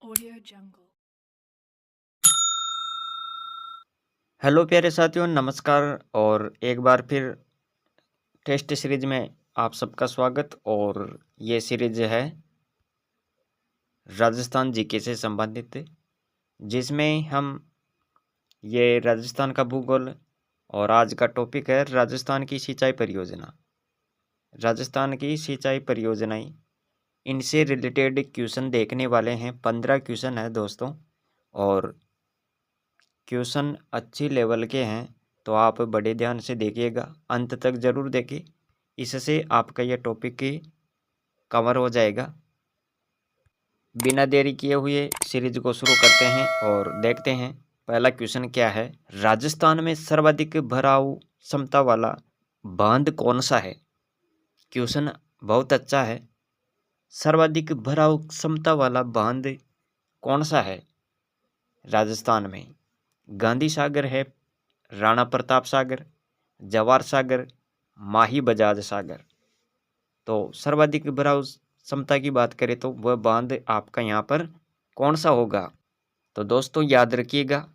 Audio Jungle. Hello प्यारे साथियों, नमस्कार। और एक बार फिर टेस्ट सीरीज में आप सबका स्वागत। और ये सीरीज है राजस्थान जीके से संबंधित, जिसमें हम ये राजस्थान का भूगोल और आज का टॉपिक है राजस्थान की सिंचाई परियोजना। राजस्थान की सिंचाई परियोजनाएं, इनसे रिलेटेड क्वेश्चन देखने वाले हैं। 15 क्वेश्चन है दोस्तों, और क्वेश्चन अच्छी लेवल के हैं, तो आप बड़े ध्यान से देखिएगा, अंत तक ज़रूर देखिए। इससे आपका यह टॉपिक कवर हो जाएगा। बिना देरी किए हुए सीरीज को शुरू करते हैं और देखते हैं पहला क्वेश्चन क्या है। राजस्थान में सर्वाधिक भराव क्षमता वाला बांध कौन सा है? क्वेश्चन बहुत अच्छा है। सर्वाधिक भराव क्षमता वाला बांध कौन सा है राजस्थान में? गांधी सागर है, राणा प्रताप सागर, जवाहर सागर, माही बजाज सागर। तो सर्वाधिक भराव क्षमता की बात करें तो वह बांध आपका यहाँ पर कौन सा होगा? तो दोस्तों याद रखिएगा,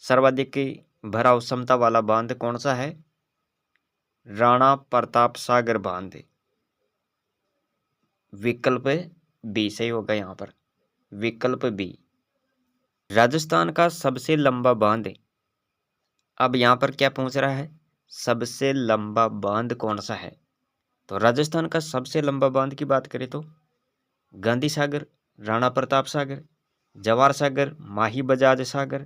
सर्वाधिक भराव क्षमता वाला बांध कौन सा है? राणा प्रताप सागर बांध। विकल्प बी सही होगा यहाँ पर, विकल्प बी। राजस्थान का सबसे लंबा बांध, अब यहाँ पर क्या पूछ रहा है? सबसे लंबा बांध कौन सा है? तो राजस्थान का सबसे लंबा बांध की बात करें तो गांधी सागर, राणा प्रताप सागर, जवाहर सागर, माही बजाज सागर।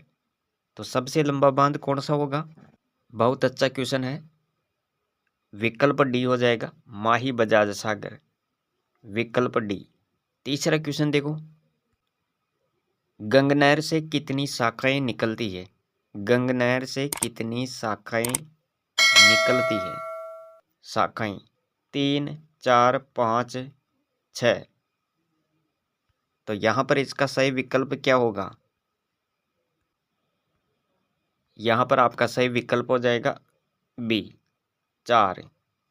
तो सबसे लंबा बांध कौन सा होगा? बहुत अच्छा क्वेश्चन है। विकल्प डी हो जाएगा, माही बजाज सागर, विकल्प डी। तीसरा क्वेश्चन देखो, गंगनहर से कितनी शाखाएं निकलती है? गंगनहर से कितनी शाखाएं निकलती है? शाखाएं 3, 4, 5, 6। तो यहाँ पर इसका सही विकल्प क्या होगा? यहाँ पर आपका सही विकल्प हो जाएगा बी, 4।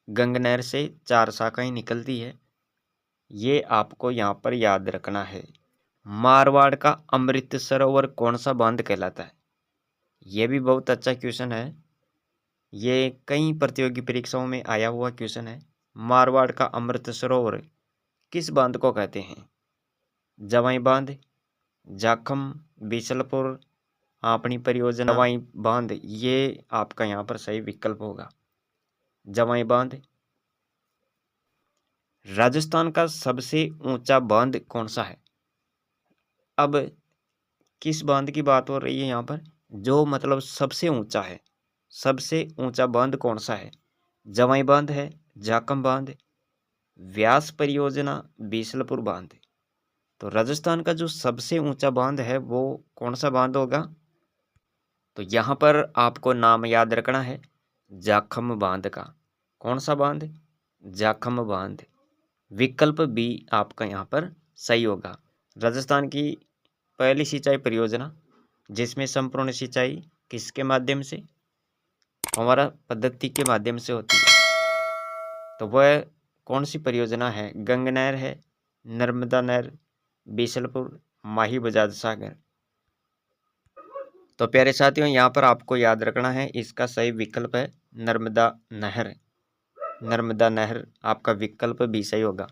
गंगनहर से 4 शाखाएं निकलती है, ये आपको यहाँ पर याद रखना है। मारवाड़ का अमृत सरोवर कौन सा बांध कहलाता है? ये भी बहुत अच्छा क्वेश्चन है, ये कई प्रतियोगी परीक्षाओं में आया हुआ क्वेश्चन है। मारवाड़ का अमृत सरोवर किस बांध को कहते हैं? जवाई बांध, जाखम, बीसलपुर, आपनी परियोजना, जवाई बांध, ये आपका यहाँ पर सही विकल्प होगा, जवाई बांध। राजस्थान का सबसे ऊंचा बांध कौन सा है? अब किस बांध की बात हो रही है यहाँ पर? जो मतलब सबसे ऊंचा है, सबसे ऊंचा बांध कौन सा है? जवाई बांध है, जाखम बांध, व्यास परियोजना, बीसलपुर बांध। तो राजस्थान का जो सबसे ऊंचा बांध है वो कौन सा बांध होगा? तो यहाँ पर आपको नाम याद रखना है, जाखम बांध का। कौन सा बांध? जाखम बांध, विकल्प बी आपका यहाँ पर सही होगा। राजस्थान की पहली सिंचाई परियोजना जिसमें संपूर्ण सिंचाई किसके माध्यम से, हमारा पद्धति के माध्यम से होती है, तो वह कौन सी परियोजना है? गंगनहर है, नर्मदा नहर, बीसलपुर, माही बजाज सागर। तो प्यारे साथियों, यहाँ पर आपको याद रखना है, इसका सही विकल्प है नर्मदा नहर। नर्मदा नहर आपका विकल्प भी सही होगा।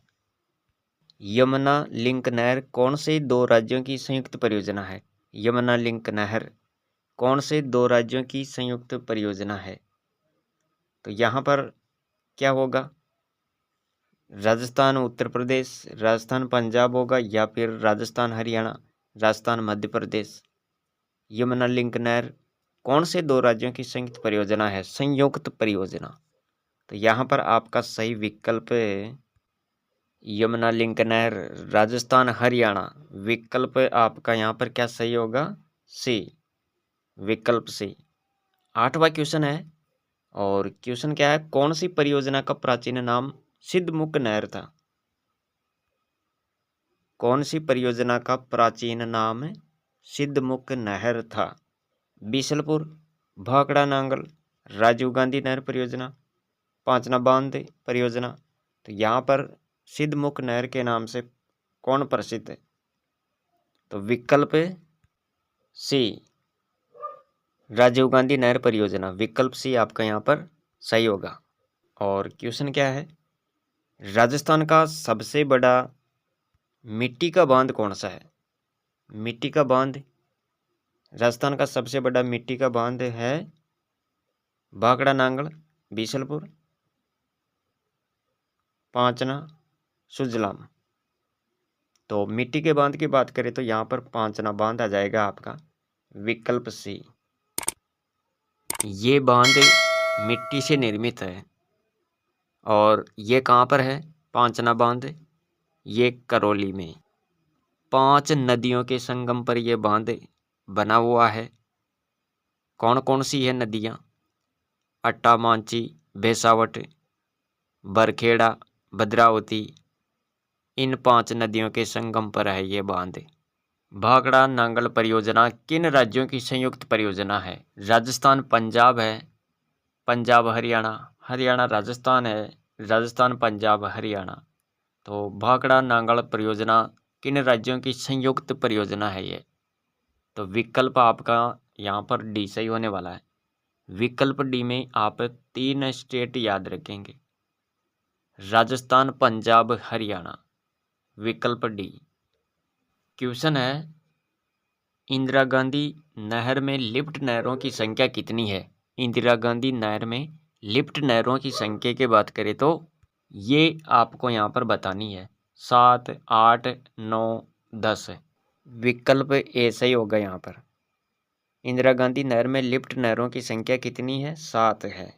यमुना लिंक नहर कौन से दो राज्यों की संयुक्त परियोजना है? यमुना लिंक नहर कौन से दो राज्यों की संयुक्त परियोजना है? तो यहाँ पर क्या होगा? राजस्थान उत्तर प्रदेश, राजस्थान पंजाब होगा, या फिर राजस्थान हरियाणा, राजस्थान मध्य प्रदेश। यमुना लिंक नहर कौन से दो राज्यों की संयुक्त परियोजना है? संयुक्त परियोजना। तो यहाँ पर आपका सही विकल्प है यमुना लिंक नहर, राजस्थान हरियाणा। विकल्प आपका यहाँ पर क्या सही होगा? सी, विकल्प सी। 8वां क्वेश्चन है, और क्वेश्चन क्या है? कौन सी परियोजना का प्राचीन नाम सिद्धमुख नहर था? कौन सी परियोजना का प्राचीन नाम सिद्धमुख नहर था? बीसलपुर, भाखड़ा नांगल, राजीव गांधी नहर परियोजना, पांचना बांध परियोजना। तो यहाँ पर सिद्धमुख नहर के नाम से कौन प्रसिद्ध है? तो विकल्प सी राजीव गांधी नहर परियोजना, विकल्प सी आपका यहाँ पर सही होगा। और क्वेश्चन क्या है, राजस्थान का सबसे बड़ा मिट्टी का बांध कौन सा है? मिट्टी का बांध, राजस्थान का सबसे बड़ा मिट्टी का बांध है भाखड़ा नांगल, बीसलपुर, पांचना, सुजलाम। तो मिट्टी के बांध की बात करें तो यहाँ पर पांचना बांध आ जाएगा आपका, विकल्प सी। ये बांध मिट्टी से निर्मित है और ये कहाँ पर है पांचना बांध? ये करौली में। 5 नदियों के संगम पर यह बांध बना हुआ है। कौन कौन सी है नदियाँ? अट्टा, मांची, बेसावट, बरखेड़ा, भद्रावती। इन 5 नदियों के संगम पर है ये बांध। भाखड़ा नांगल परियोजना किन राज्यों की संयुक्त परियोजना है? राजस्थान पंजाब है, पंजाब हरियाणा, हरियाणा राजस्थान है, राजस्थान पंजाब हरियाणा। तो भाखड़ा नांगल परियोजना किन राज्यों की संयुक्त परियोजना है ये? तो विकल्प आपका यहाँ पर डी सही होने वाला है। विकल्प डी में आप 3 स्टेट याद रखेंगे, राजस्थान, पंजाब, हरियाणा, विकल्प डी। क्वेश्चन है, इंदिरा गांधी नहर में लिफ्ट नहरों की संख्या कितनी है? इंदिरा गांधी नहर में लिफ्ट नहरों की संख्या की बात करें तो ये आपको यहाँ पर बतानी है, 7, 8, 9, 10। विकल्प ए सही होगा यहाँ पर। इंदिरा गांधी नहर में लिफ्ट नहरों की संख्या कितनी है? 7 है,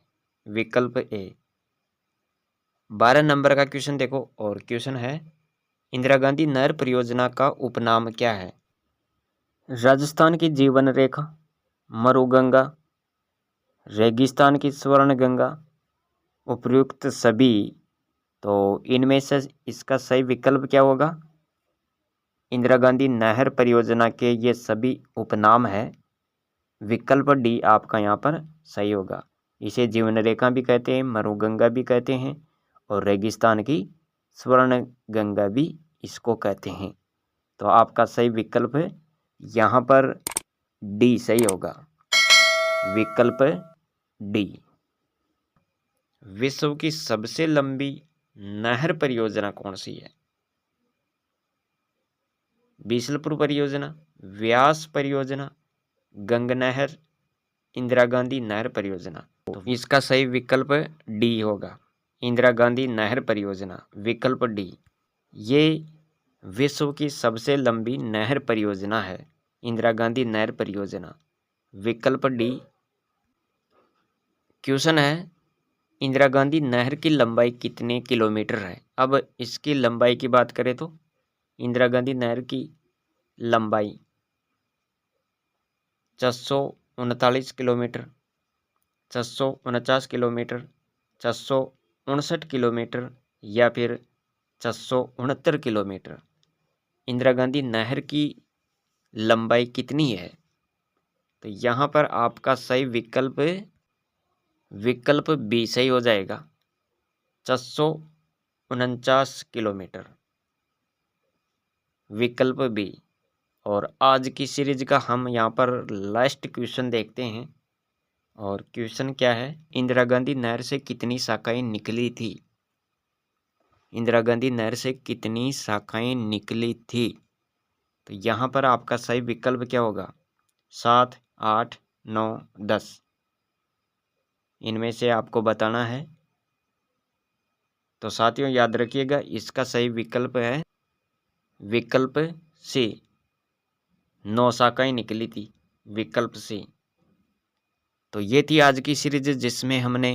विकल्प ए। 12 नंबर का क्वेश्चन देखो, और क्वेश्चन है, इंदिरा गांधी नहर परियोजना का उपनाम क्या है? राजस्थान की जीवन रेखा, मरुगंगा, रेगिस्तान की स्वर्ण गंगा, उपयुक्त सभी। तो इनमें से इसका सही विकल्प क्या होगा? इंदिरा गांधी नहर परियोजना के ये सभी उपनाम है, विकल्प डी आपका यहाँ पर सही होगा। इसे जीवन रेखा भी कहते हैं, मरुगंगा भी कहते हैं, और रेगिस्तान की स्वर्ण गंगा भी इसको कहते हैं। तो आपका सही विकल्प यहाँ पर डी सही होगा, विकल्प डी। विश्व की सबसे लंबी नहर परियोजना कौन सी है? बीसलपुर परियोजना, व्यास परियोजना, गंग नहर, इंदिरा गांधी नहर परियोजना। तो इसका सही विकल्प डी होगा, इंदिरा गांधी नहर परियोजना, विकल्प डी। ये विश्व की सबसे लंबी नहर परियोजना है, इंदिरा गांधी नहर परियोजना, विकल्प डी। क्वेश्चन है, इंदिरा गांधी नहर की लंबाई कितने किलोमीटर है? अब इसकी लंबाई की बात करें तो इंदिरा गांधी नहर की लंबाई 439 किलोमीटर, 449 किलोमीटर, 459 किलोमीटर या फिर 469 किलोमीटर। इंदिरा गांधी नहर की लंबाई कितनी है? तो यहाँ पर आपका सही विकल्प बी सही हो जाएगा, 449 किलोमीटर, विकल्प बी। और आज की सीरीज का हम यहाँ पर लास्ट क्वेश्चन देखते हैं, और क्वेश्चन क्या है, इंदिरा गांधी नहर से कितनी शाखाएं निकली थी? इंदिरा गांधी नहर से कितनी शाखाएं निकली थी? तो यहाँ पर आपका सही विकल्प क्या होगा? 7, 8, 9, 10। इनमें से आपको बताना है। तो साथियों याद रखिएगा, इसका सही विकल्प है विकल्प सी, 9 शाखाएं निकली थी, विकल्प सी। तो ये थी आज की सीरीज जिसमें हमने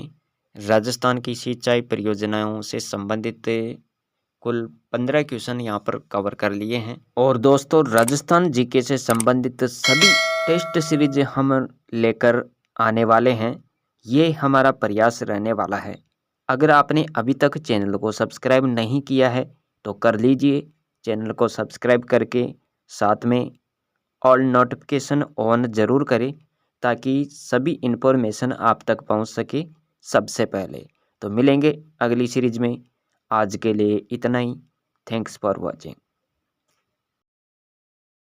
राजस्थान की सिंचाई परियोजनाओं से संबंधित कुल 15 क्वेश्चन यहाँ पर कवर कर लिए हैं। और दोस्तों, राजस्थान जीके से संबंधित सभी टेस्ट सीरीज हम लेकर आने वाले हैं, ये हमारा प्रयास रहने वाला है। अगर आपने अभी तक चैनल को सब्सक्राइब नहीं किया है तो कर लीजिए, चैनल को सब्सक्राइब करके साथ में ऑल नोटिफिकेशन ऑन ज़रूर करें ताकि सभी इन्फॉर्मेशन आप तक पहुंच सके सबसे पहले। तो मिलेंगे अगली सीरीज में, आज के लिए इतना ही। Thanks for watching.